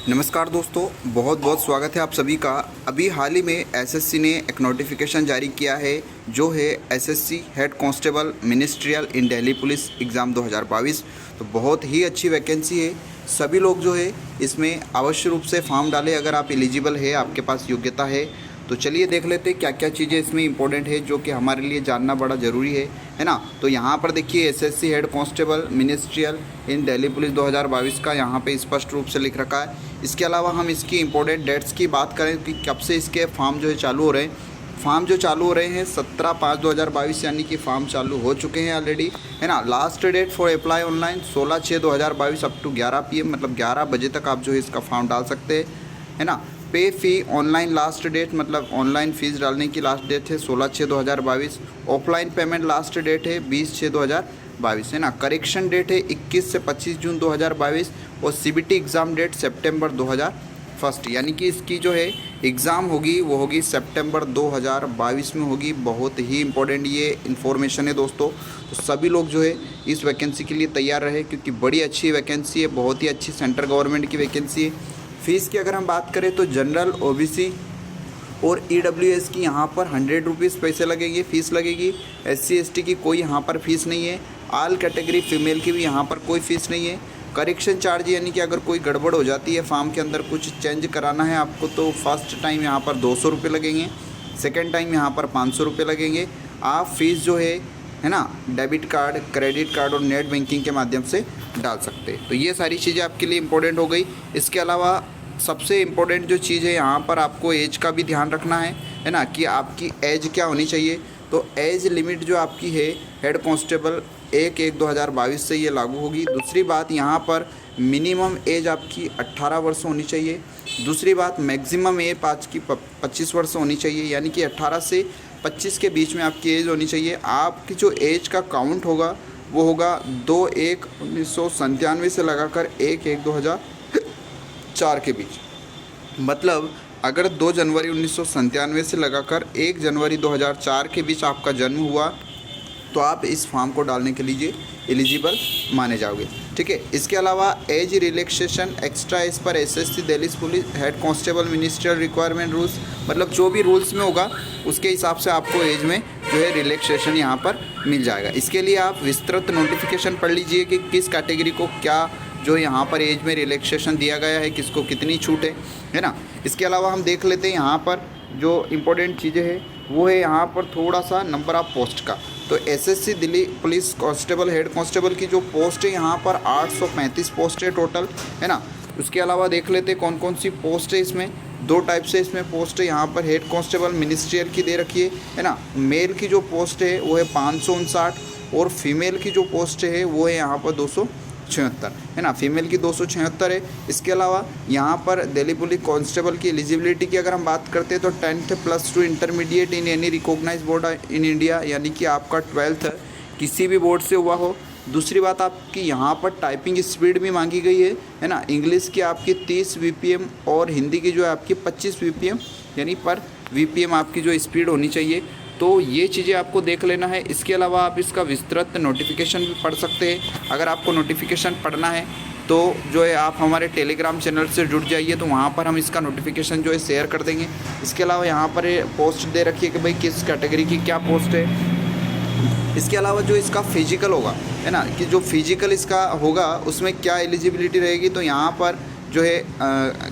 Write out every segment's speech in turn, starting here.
नमस्कार दोस्तों, बहुत बहुत स्वागत है आप सभी का। अभी हाल ही में एसएससी ने एक नोटिफिकेशन जारी किया है जो है एसएससी हेड कांस्टेबल मिनिस्ट्रियल इन दिल्ली पुलिस एग्ज़ाम 2022। तो बहुत ही अच्छी वैकेंसी है। सभी लोग जो है इसमें अवश्य रूप से फॉर्म डालें अगर आप एलिजिबल है, आपके पास योग्यता है। तो चलिए देख लेते हैं क्या क्या चीज़ें इसमें इंपॉर्टेंट है जो कि हमारे लिए जानना बड़ा ज़रूरी है ना। तो यहाँ पर देखिए एसएससी हेड कांस्टेबल मिनिस्ट्रियल इन दिल्ली पुलिस 2022 का यहाँ पे स्पष्ट रूप से लिख रखा है। इसके अलावा हम इसकी इंपॉर्टेंट डेट्स की बात करें कि कब से इसके फॉर्म जो है चालू हो रहे हैं। फॉर्म जो चालू हो रहे हैं 17/5/2022 यानी कि फॉर्म चालू हो चुके हैं ऑलरेडी, है ना। Last date for apply online 16/6/2022 up to 11 PM, मतलब 11 बजे तक आप जो है इसका फॉर्म डाल सकते हैं, है ना। पे फ़ी ऑनलाइन लास्ट डेट, मतलब ऑनलाइन फ़ीस डालने की लास्ट डेट है 16/6/2022। ऑफलाइन पेमेंट लास्ट डेट है 20/6/2022, है ना। करेक्शन डेट है 21 से 25 जून 2022 और सीबीटी एग्ज़ाम डेट सितंबर 2021, यानी कि इसकी जो है एग्ज़ाम होगी वो होगी सितंबर 2022 में होगी। बहुत ही इंपॉर्टेंट ये इन्फॉर्मेशन है दोस्तों। तो सभी लोग जो है इस वैकेंसी के लिए तैयार रहे क्योंकि बड़ी अच्छी वैकेंसी है, बहुत ही अच्छी सेंट्रल गवर्नमेंट की वैकेंसी है। फ़ीस की अगर हम बात करें तो जनरल, ओबीसी और ईडब्ल्यूएस की यहाँ पर 100 रुपीज़ पैसे लगेंगे, फ़ीस लगेगी। एससी एसटी की कोई यहाँ पर फ़ीस नहीं है। ऑल कैटेगरी फीमेल की भी यहाँ पर कोई फ़ीस नहीं है। करेक्शन चार्ज यानी कि अगर कोई गड़बड़ हो जाती है, फॉर्म के अंदर कुछ चेंज कराना है आपको, तो फर्स्ट टाइम यहाँ पर 200 रुपये लगेंगे, सेकेंड टाइम यहाँ पर 500 रुपये लगेंगे। आप फीस जो है ना, डेबिट कार्ड, क्रेडिट कार्ड और नेट बैंकिंग के माध्यम से डाल सकते हैं। तो ये सारी चीज़ें आपके लिए इम्पोर्टेंट हो गई। इसके अलावा सबसे इम्पोर्टेंट जो चीज़ है यहाँ पर आपको एज का भी ध्यान रखना है ना, कि आपकी एज क्या होनी चाहिए। तो एज लिमिट जो आपकी है हेड कांस्टेबल 1/1/2022 से ये लागू होगी। दूसरी बात, यहाँ पर मिनिमम एज आपकी 18 वर्ष होनी चाहिए। दूसरी बात, मैक्सिमम एज आपकी 25 वर्ष होनी चाहिए, यानी कि 18 से 25 के बीच में आपकी एज होनी चाहिए। आपकी जो एज का काउंट होगा वो होगा 2/1/1997 से लगाकर 1/1/2004 के बीच। मतलब अगर 2 जनवरी 1997 से लगाकर 1 जनवरी 2004 के बीच आपका जन्म हुआ तो आप इस फॉर्म को डालने के लिए एलिजिबल माने जाओगे, ठीक है। इसके अलावा एज रिलैक्सेशन एक्स्ट्रा एज पर SSC Delhi police head constable ministerial requirement rules, मतलब जो भी रूल्स में होगा उसके हिसाब से आपको एज में जो है रिलैक्सेशन यहाँ पर मिल जाएगा। इसके लिए आप विस्तृत नोटिफिकेशन पढ़ लीजिए कि किस कैटेगरी को क्या जो यहाँ पर एज में रिलैक्सेशन दिया गया है, किसको कितनी छूट है ना। इसके अलावा हम देख लेते हैं यहाँ पर जो इम्पोर्टेंट चीज़ें हैं वो है यहाँ पर थोड़ा सा नंबर ऑफ़ पोस्ट का। तो SSC Delhi police constable head constable की जो पोस्ट है यहाँ पर 835 पोस्ट है टोटल, है ना। उसके अलावा देख लेते हैं कौन कौन सी पोस्ट है। इसमें 2 टाइप से इसमें पोस्ट है। यहाँ पर हेड कांस्टेबल मिनिस्ट्रियल की दे रखी है ना। मेल की जो पोस्ट है वो है 559 और फीमेल की जो पोस्ट है वो है यहाँ पर 276, है ना। फीमेल की 276 है। इसके अलावा यहाँ पर दिल्ली पुलिस कांस्टेबल की एलिजिबिलिटी की अगर हम बात करते हैं तो 10th +2 intermediate in any recognised board in India, यानी कि आपका 12th किसी भी बोर्ड से हुआ हो। दूसरी बात, आपकी यहाँ पर टाइपिंग स्पीड भी मांगी गई है ना। इंग्लिश की आपकी 30 VPM और हिंदी की जो है आपकी 25 VPM, यानी पर VPM आपकी जो स्पीड होनी चाहिए। तो ये चीज़ें आपको देख लेना है। इसके अलावा आप इसका विस्तृत नोटिफिकेशन भी पढ़ सकते हैं। अगर आपको नोटिफिकेशन पढ़ना है तो जो है आप हमारे टेलीग्राम चैनल से जुड़ जाइए, तो वहाँ पर हम इसका नोटिफिकेशन जो है शेयर कर देंगे। इसके अलावा यहाँ पर पोस्ट दे रखी है कि भाई किस कैटेगरी की क्या पोस्ट है। इसके अलावा जो इसका फिजिकल होगा, है ना, कि जो फिजिकल इसका होगा उसमें क्या एलिजिबिलिटी रहेगी। तो यहाँ पर जो है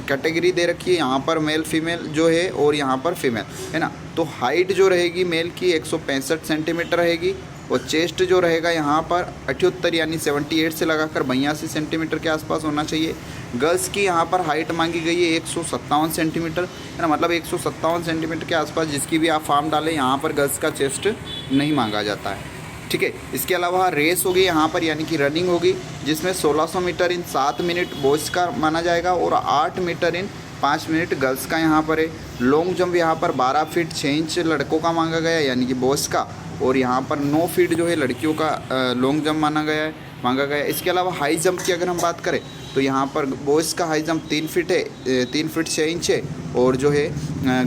कैटेगरी दे रखी है, यहाँ पर मेल फीमेल जो है और यहाँ पर फीमेल, है ना। तो हाइट जो रहेगी मेल की 165 सेंटीमीटर रहेगी और चेस्ट जो रहेगा यहाँ पर 78 यानी 78 से लगाकर 82 सेंटीमीटर के आसपास होना चाहिए। गर्ल्स की यहाँ पर हाइट मांगी गई है 157 सेंटीमीटर, है ना, मतलब 157 सेंटीमीटर के आसपास जिसकी भी आप फॉर्म डालें। यहाँ पर गर्ल्स का चेस्ट नहीं मांगा जाता है, ठीक है। इसके अलावा रेस होगी यहाँ पर, यानी कि रनिंग होगी, जिसमें 1600 मीटर इन 7 मिनट बॉयज़ का माना जाएगा और 8 मीटर इन 5 मिनट गर्ल्स का यहाँ पर है। लॉन्ग जंप यहाँ पर 12 फीट 6 इंच लड़कों का मांगा गया है, यानी कि बॉयज़ का, और यहाँ पर 9 फीट जो है लड़कियों का लॉन्ग जंप मांगा गया है। इसके अलावा हाई जंप की अगर हम बात करें तो यहाँ पर बॉयज़ का हाई जंप 3 फीट है, 3 फीट 6 इंच है, और जो है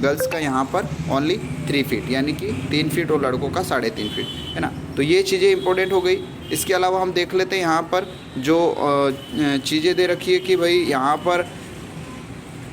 गर्ल्स का यहाँ पर ओनली 3 फीट, यानी कि 3 फीट और लड़कों का 3.5 फीट, है ना। तो ये चीज़ें इंपॉर्टेंट हो गई। इसके अलावा हम देख लेते हैं यहाँ पर जो चीज़ें दे रखी है कि भाई यहाँ पर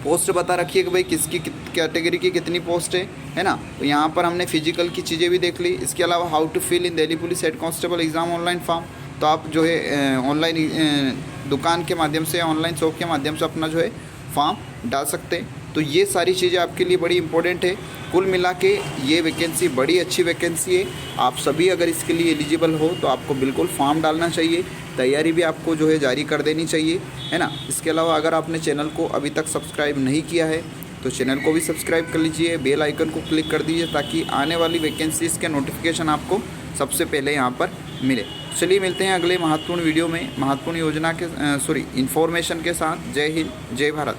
पोस्ट बता रखी है कि भाई किसकी कैटेगरी की कितनी पोस्ट है ना। तो यहाँ पर हमने फिजिकल की चीज़ें भी देख ली। इसके अलावा how to fill in Delhi police head constable exam online form, तो आप जो है ऑनलाइन दुकान के माध्यम से, ऑनलाइन शॉप के माध्यम से अपना जो है फॉर्म डाल सकते हैं। तो ये सारी चीज़ें आपके लिए बड़ी इंपॉर्टेंट है। कुल मिला के ये वैकेंसी बड़ी अच्छी वैकेंसी है। आप सभी अगर इसके लिए एलिजिबल हो तो आपको बिल्कुल फॉर्म डालना चाहिए, तैयारी भी आपको जो है जारी कर देनी चाहिए, है ना। इसके अलावा अगर आपने चैनल को अभी तक सब्सक्राइब नहीं किया है तो चैनल को भी सब्सक्राइब कर लीजिए, बेल आइकन को क्लिक कर दीजिए ताकि आने वाली वैकेंसीज़ के नोटिफिकेशन आपको सबसे पहले यहाँ पर मिले। चलिए मिलते हैं अगले महत्वपूर्ण वीडियो में महत्वपूर्ण योजना के इन्फॉर्मेशन के साथ। जय हिंद, जय भारत।